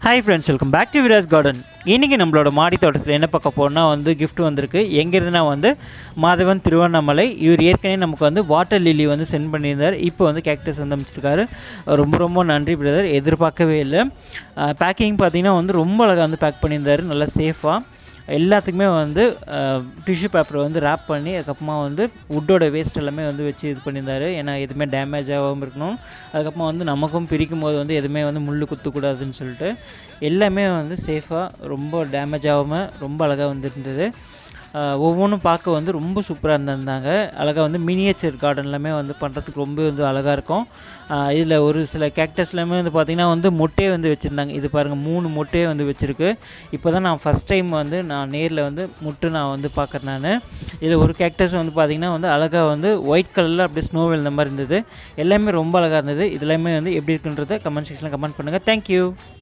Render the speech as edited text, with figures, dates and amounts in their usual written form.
Hi friends, welcome back to Vira's garden. இன்றைக்கி நம்மளோட மாடி தோட்டத்தில் என்ன பார்க்க போகிறோம்னா கிஃப்ட் வந்திருக்கு. எங்கேருந்துனா மாதவன் திருவண்ணாமலை. இவர் ஏற்கனவே நமக்கு வாட்டர் லில்லி சென்ட் பண்ணியிருந்தார். இப்போ கேக்டஸ் அமைச்சிருக்காரு. ரொம்ப ரொம்ப நன்றி பிரதர், எதிர்பார்க்கவே இல்லை. பேக்கிங் பார்த்திங்கன்னா ரொம்ப அழகாக பேக் பண்ணியிருந்தார், நல்லா சேஃபாக. எல்லாத்துக்குமே டிஷ்யூ பேப்பரை ரேப் பண்ணி அதுக்கப்புறமா வுட்டோட வேஸ்ட் எல்லாமே வச்சு இது பண்ணியிருந்தார். ஏன்னா எதுவுமே டேமேஜ் ஆகாமல் இருக்கணும். அதுக்கப்புறமா நமக்கும் பிரிக்கும் போது எதுவுமே முள் குத்தக்கூடாதுன்னு சொல்லிட்டு எல்லாமே சேஃபாக, ரொம்ப டேமேஜ் ஆகாமல் ரொம்ப அழகாக இருந்தது. ஒவ்வொன்றும் பார்க்க ரொம்ப சூப்பராக இருந்திருந்தாங்க. அழகாக மினியேச்சர் கார்டன் எல்லாமே பண்ணுறதுக்கு ரொம்ப அழகாக இருக்கும். இதில் ஒரு சில கேக்டஸ் எல்லாமே பார்த்திங்கன்னா மொட்டையை வச்சுருந்தாங்க. இது பாருங்கள், 3 மொட்டையை வச்சுருக்கு. இப்போ தான் நான் ஃபஸ்ட் டைம் நான் நேரில் முட்டு நான் பார்க்குறேன். நான் இதில் ஒரு கேக்டஸ் பார்த்திங்கன்னா அழகாக ஒயிட் கலரில் அப்படியே ஸ்னோ விழுந்த மாதிரி இருந்தது. எல்லாமே ரொம்ப அழகாக இருந்தது. இது எல்லாமே எப்படி இருக்குன்றதை கமெண்ட் செக்ஷனில் கமெண்ட் பண்ணுங்கள். தேங்க்யூ.